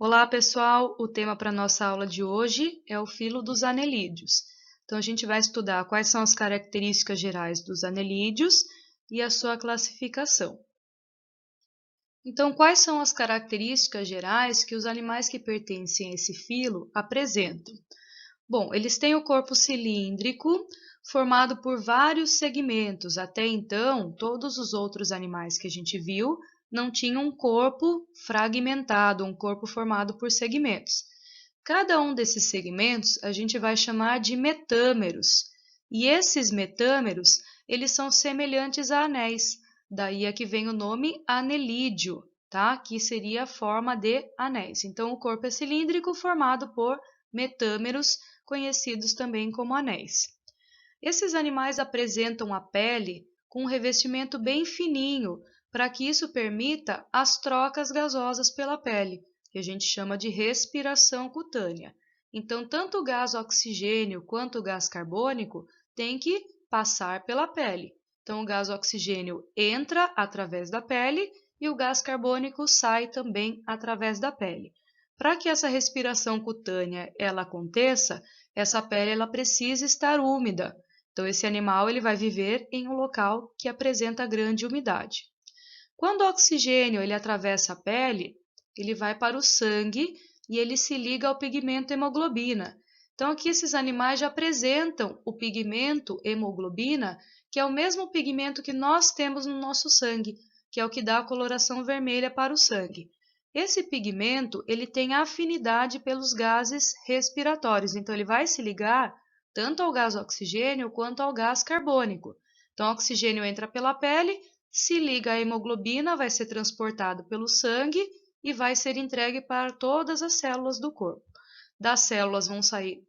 Olá, pessoal! O tema para nossa aula de hoje é o filo dos anelídeos. Então, a gente vai estudar quais são as características gerais dos anelídeos e a sua classificação. Então, quais são as características gerais que os animais que pertencem a esse filo apresentam? Bom, eles têm o corpo cilíndrico, formado por vários segmentos. Até então, todos os outros animais que a gente viu não tinham um corpo fragmentado, um corpo formado por segmentos. Cada um desses segmentos a gente vai chamar de metâmeros. E esses metâmeros, eles são semelhantes a anéis. Daí é que vem o nome anelídeo, tá? Que seria a forma de anéis. Então, o corpo é cilíndrico formado por metâmeros, conhecidos também como anéis. Esses animais apresentam a pele com um revestimento bem fininho, para que isso permita as trocas gasosas pela pele, que a gente chama de respiração cutânea. Então, tanto o gás oxigênio quanto o gás carbônico tem que passar pela pele. Então, o gás oxigênio entra através da pele e o gás carbônico sai também através da pele. Para que essa respiração cutânea ela aconteça, essa pele ela precisa estar úmida. Então, esse animal ele vai viver em um local que apresenta grande umidade. Quando o oxigênio ele atravessa a pele, ele vai para o sangue e ele se liga ao pigmento hemoglobina. Então, aqui esses animais já apresentam o pigmento hemoglobina, que é o mesmo pigmento que nós temos no nosso sangue, que é o que dá a coloração vermelha para o sangue. Esse pigmento ele tem afinidade pelos gases respiratórios, então ele vai se ligar tanto ao gás oxigênio quanto ao gás carbônico. Então, o oxigênio entra pela pele, se liga à hemoglobina, vai ser transportado pelo sangue e vai ser entregue para todas as células do corpo. Das células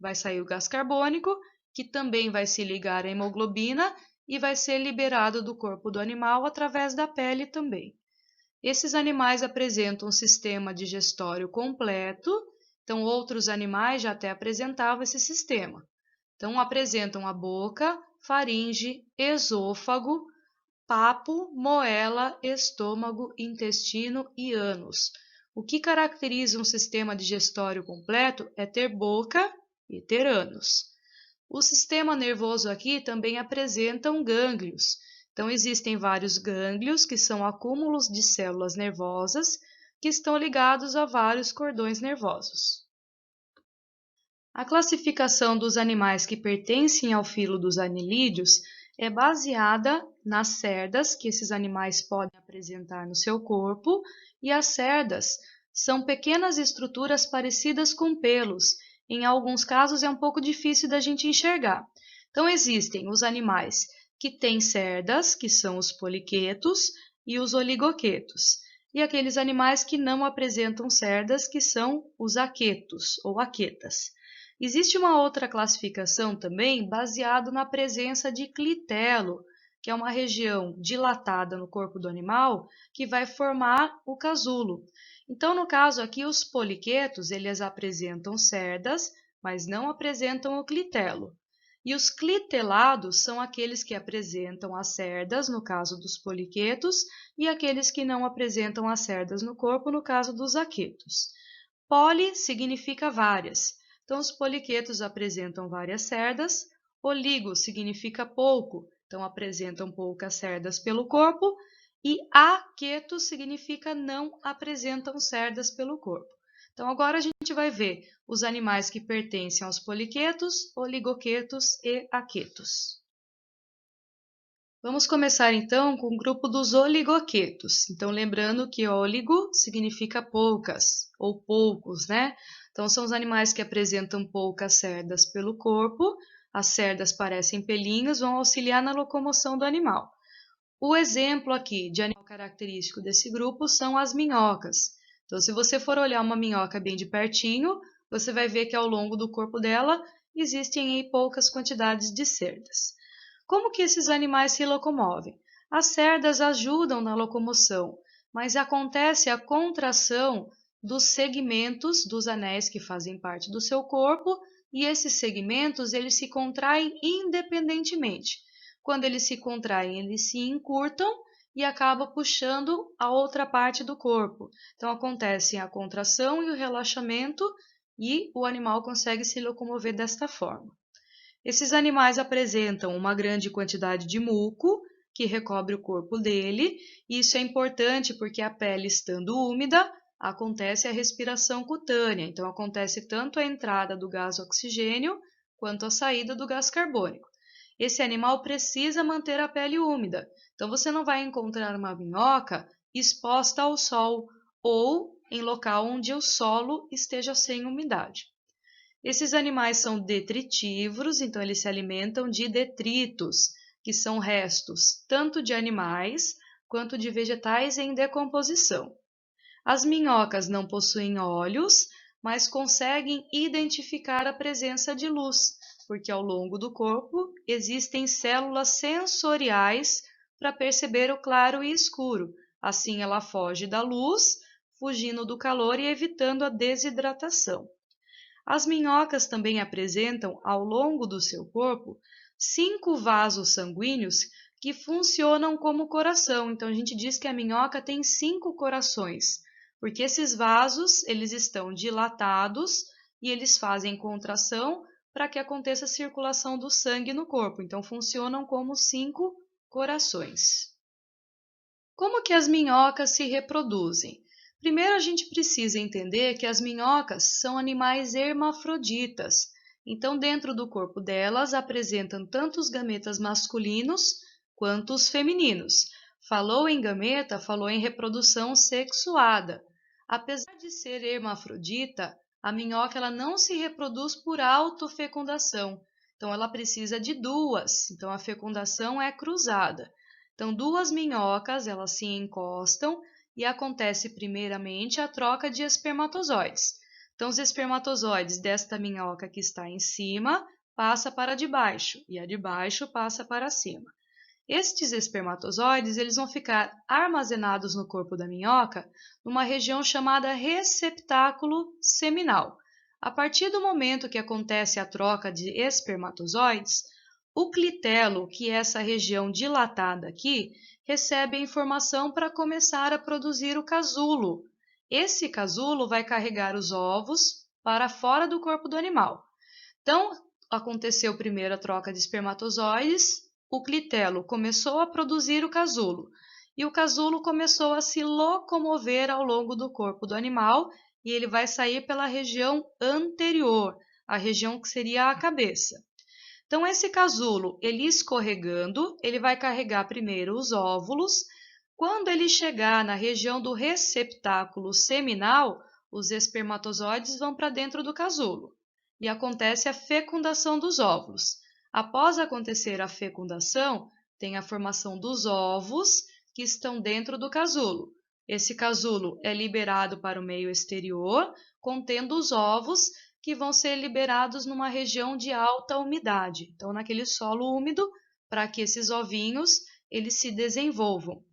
vai sair o gás carbônico, que também vai se ligar à hemoglobina e vai ser liberado do corpo do animal através da pele também. Esses animais apresentam um sistema digestório completo, então outros animais já até apresentavam esse sistema. Então, apresentam a boca, faringe, esôfago, papo, moela, estômago, intestino e ânus. O que caracteriza um sistema digestório completo é ter boca e ter ânus. O sistema nervoso aqui também apresenta gânglios. Então, existem vários gânglios, que são acúmulos de células nervosas, que estão ligados a vários cordões nervosos. A classificação dos animais que pertencem ao filo dos anelídeos é baseada nas cerdas que esses animais podem apresentar no seu corpo, e as cerdas são pequenas estruturas parecidas com pelos. Em alguns casos é um pouco difícil da gente enxergar. Então, existem os animais que têm cerdas, que são os poliquetos, e os oligoquetos, e aqueles animais que não apresentam cerdas, que são os aquetos ou aquetas. Existe uma outra classificação também baseado na presença de clitelo, que é uma região dilatada no corpo do animal que vai formar o casulo. Então, no caso aqui, os poliquetos, eles apresentam cerdas, mas não apresentam o clitelo. E os clitelados são aqueles que apresentam as cerdas, no caso dos poliquetos, e aqueles que não apresentam as cerdas no corpo, no caso dos aquetos. Poli significa várias. Então, os poliquetos apresentam várias cerdas. Oligo significa pouco, então apresentam poucas cerdas pelo corpo. E aqueto significa não apresentam cerdas pelo corpo. Então, agora a gente vai ver os animais que pertencem aos poliquetos, oligoquetos e aquetos. Vamos começar então com o grupo dos oligoquetos. Então, lembrando que oligo significa poucas ou poucos, né? Então, são os animais que apresentam poucas cerdas pelo corpo. As cerdas parecem pelinhos, vão auxiliar na locomoção do animal. O exemplo aqui de animal característico desse grupo são as minhocas. Então, se você for olhar uma minhoca bem de pertinho, você vai ver que ao longo do corpo dela existem aí poucas quantidades de cerdas. Como que esses animais se locomovem? As cerdas ajudam na locomoção, mas acontece a contração dos segmentos dos anéis que fazem parte do seu corpo, e esses segmentos eles se contraem independentemente. Quando eles se contraem, eles se encurtam, e acaba puxando a outra parte do corpo. Então acontece a contração e o relaxamento e o animal consegue se locomover desta forma. Esses animais apresentam uma grande quantidade de muco que recobre o corpo dele, e isso é importante porque a pele estando úmida, acontece a respiração cutânea, então acontece tanto a entrada do gás oxigênio quanto a saída do gás carbônico. Esse animal precisa manter a pele úmida, então você não vai encontrar uma minhoca exposta ao sol ou em local onde o solo esteja sem umidade. Esses animais são detritívoros, então eles se alimentam de detritos, que são restos tanto de animais quanto de vegetais em decomposição. As minhocas não possuem olhos, mas conseguem identificar a presença de luz, porque ao longo do corpo existem células sensoriais para perceber o claro e escuro. Assim ela foge da luz, fugindo do calor e evitando a desidratação. As minhocas também apresentam, ao longo do seu corpo, 5 vasos sanguíneos que funcionam como coração. Então, a gente diz que a minhoca tem 5 corações, porque esses vasos eles estão dilatados e eles fazem contração para que aconteça a circulação do sangue no corpo. Então, funcionam como 5 corações. Como que as minhocas se reproduzem? Primeiro, a gente precisa entender que as minhocas são animais hermafroditas. Então, dentro do corpo delas, apresentam tanto os gametas masculinos quanto os femininos. Falou em gameta, falou em reprodução sexuada. Apesar de ser hermafrodita, a minhoca ela não se reproduz por autofecundação. Então, ela precisa de duas. Então, a fecundação é cruzada. Então, duas minhocas, elas se encostam e acontece primeiramente a troca de espermatozoides. Então, os espermatozoides desta minhoca que está em cima passa para de baixo e a de baixo passa para cima. Estes espermatozoides eles vão ficar armazenados no corpo da minhoca numa região chamada receptáculo seminal. A partir do momento que acontece a troca de espermatozoides, o clitelo, que é essa região dilatada aqui, recebe a informação para começar a produzir o casulo. Esse casulo vai carregar os ovos para fora do corpo do animal. Então, aconteceu primeiro a troca de espermatozoides, o clitelo começou a produzir o casulo, e o casulo começou a se locomover ao longo do corpo do animal, e ele vai sair pela região anterior, a região que seria a cabeça. Então, esse casulo, ele escorregando, ele vai carregar primeiro os óvulos. Quando ele chegar na região do receptáculo seminal, os espermatozoides vão para dentro do casulo e acontece a fecundação dos óvulos. Após acontecer a fecundação, tem a formação dos ovos que estão dentro do casulo. Esse casulo é liberado para o meio exterior, contendo os ovos que vão ser liberados numa região de alta umidade, então naquele solo úmido, para que esses ovinhos eles se desenvolvam.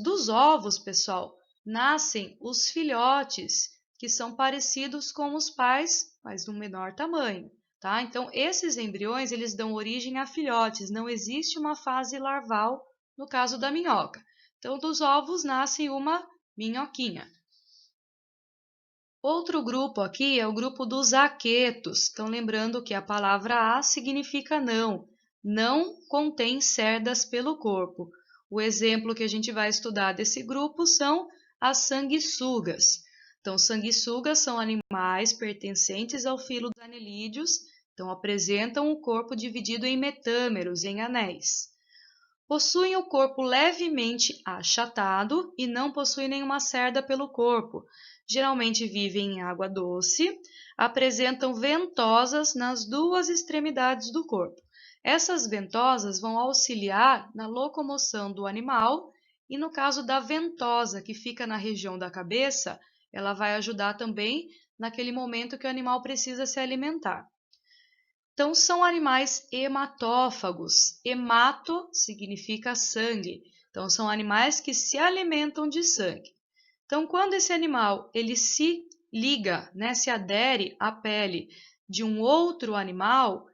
Dos ovos, pessoal, nascem os filhotes, que são parecidos com os pais, mas no menor tamanho, tá? Então, esses embriões, eles dão origem a filhotes, não existe uma fase larval no caso da minhoca. Então, dos ovos nasce uma minhoquinha. Outro grupo aqui é o grupo dos aquetos. Então, lembrando que a palavra a significa não. Não contém cerdas pelo corpo. O exemplo que a gente vai estudar desse grupo são as sanguessugas. Então, sanguessugas são animais pertencentes ao filo dos anelídeos. Então, apresentam o corpo dividido em metâmeros, em anéis. Possuem o corpo levemente achatado e não possuem nenhuma cerda pelo corpo. Geralmente vivem em água doce, apresentam ventosas nas duas extremidades do corpo. Essas ventosas vão auxiliar na locomoção do animal e no caso da ventosa que fica na região da cabeça, ela vai ajudar também naquele momento que o animal precisa se alimentar. Então, são animais hematófagos. Hemato significa sangue. Então, são animais que se alimentam de sangue. Então, quando esse animal ele se liga, né, se adere à pele de um outro animal,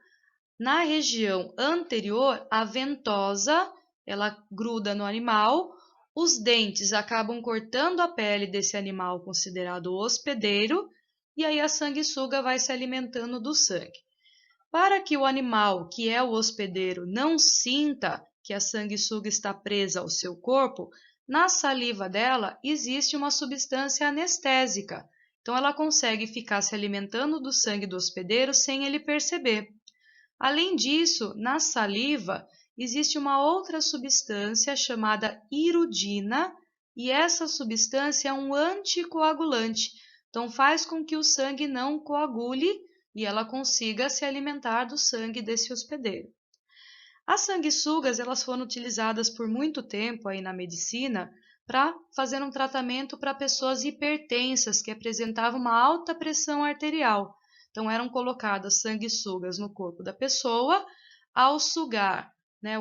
na região anterior, a ventosa ela gruda no animal, os dentes acabam cortando a pele desse animal considerado hospedeiro, e aí a sanguessuga vai se alimentando do sangue. Para que o animal, que é o hospedeiro, não sinta que a sanguessuga está presa ao seu corpo, na saliva dela existe uma substância anestésica. Então ela consegue ficar se alimentando do sangue do hospedeiro sem ele perceber. Além disso, na saliva existe uma outra substância chamada hirudina, e essa substância é um anticoagulante. Então faz com que o sangue não coagule e ela consiga se alimentar do sangue desse hospedeiro. As sanguessugas, elas foram utilizadas por muito tempo aí na medicina para fazer um tratamento para pessoas hipertensas que apresentavam uma alta pressão arterial. Então eram colocadas sanguessugas no corpo da pessoa, ao sugar,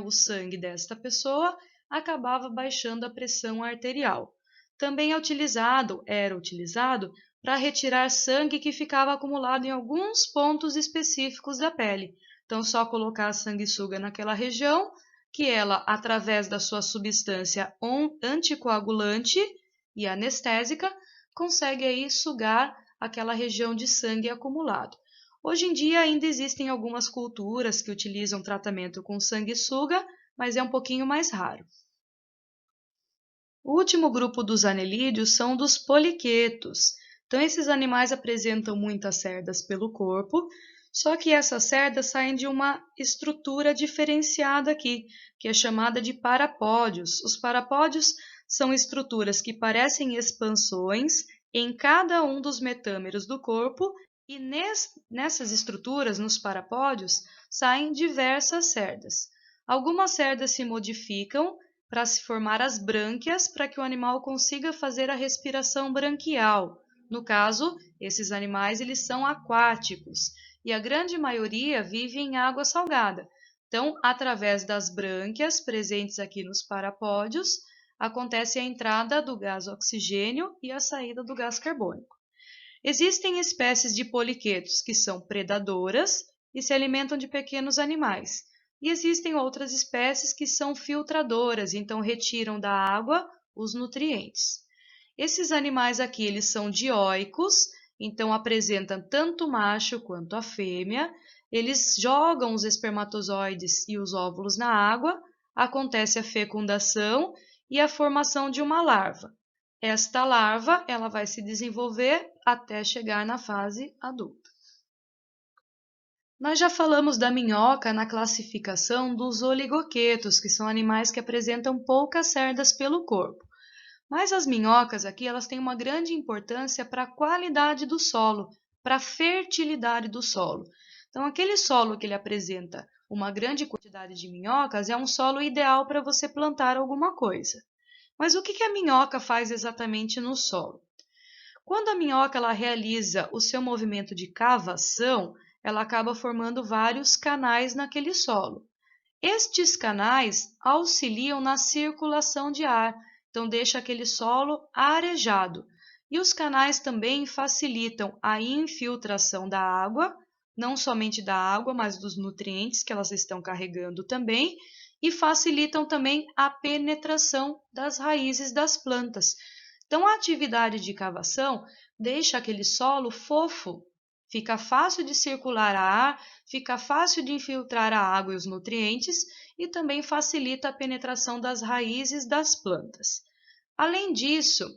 o sangue desta pessoa, acabava baixando a pressão arterial. Também era utilizado para retirar sangue que ficava acumulado em alguns pontos específicos da pele. Então, só colocar a sanguessuga naquela região, que ela, através da sua substância anticoagulante e anestésica, consegue aí sugar aquela região de sangue acumulado. Hoje em dia ainda existem algumas culturas que utilizam tratamento com sanguessuga, mas é um pouquinho mais raro. O último grupo dos anelídeos são dos poliquetos. Então, esses animais apresentam muitas cerdas pelo corpo, só que essas cerdas saem de uma estrutura diferenciada aqui, que é chamada de parapódios. Os parapódios são estruturas que parecem expansões em cada um dos metâmeros do corpo, e nessas estruturas, nos parapódios, saem diversas cerdas. Algumas cerdas se modificam para se formar as brânquias, para que o animal consiga fazer a respiração branquial. No caso, esses animais eles são aquáticos e a grande maioria vive em água salgada. Então, através das brânquias presentes aqui nos parapódios, acontece a entrada do gás oxigênio e a saída do gás carbônico. Existem espécies de poliquetos que são predadoras e se alimentam de pequenos animais. E existem outras espécies que são filtradoras, então retiram da água os nutrientes. Esses animais aqui, eles são dioicos, então apresentam tanto o macho quanto a fêmea. Eles jogam os espermatozoides e os óvulos na água, acontece a fecundação e a formação de uma larva. Esta larva, ela vai se desenvolver até chegar na fase adulta. Nós já falamos da minhoca na classificação dos oligoquetos, que são animais que apresentam poucas cerdas pelo corpo. Mas as minhocas aqui, elas têm uma grande importância para a qualidade do solo, para a fertilidade do solo. Então, aquele solo que ele apresenta uma grande quantidade de minhocas é um solo ideal para você plantar alguma coisa. Mas o que a minhoca faz exatamente no solo? Quando a minhoca ela realiza o seu movimento de cavação, ela acaba formando vários canais naquele solo. Estes canais auxiliam na circulação de ar, então deixa aquele solo arejado. E os canais também facilitam a infiltração da água, não somente da água, mas dos nutrientes que elas estão carregando também, e facilitam também a penetração das raízes das plantas. Então, a atividade de cavação deixa aquele solo fofo, fica fácil de circular ar, fica fácil de infiltrar a água e os nutrientes e também facilita a penetração das raízes das plantas. Além disso,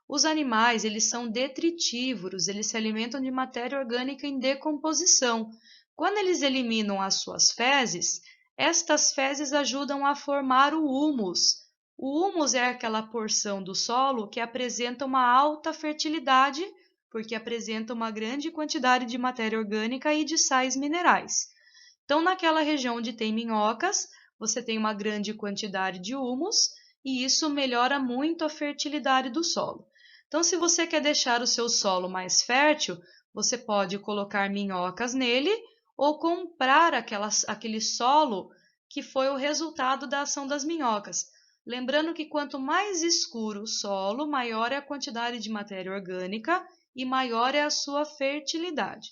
os animais eles são detritívoros, eles se alimentam de matéria orgânica em decomposição. Quando eles eliminam as suas fezes, estas fezes ajudam a formar o humus. O humus é aquela porção do solo que apresenta uma alta fertilidade, porque apresenta uma grande quantidade de matéria orgânica e de sais minerais. Então, naquela região onde tem minhocas, você tem uma grande quantidade de humus e isso melhora muito a fertilidade do solo. Então, se você quer deixar o seu solo mais fértil, você pode colocar minhocas nele ou comprar aquele solo que foi o resultado da ação das minhocas. Lembrando que quanto mais escuro o solo, maior é a quantidade de matéria orgânica e maior é a sua fertilidade.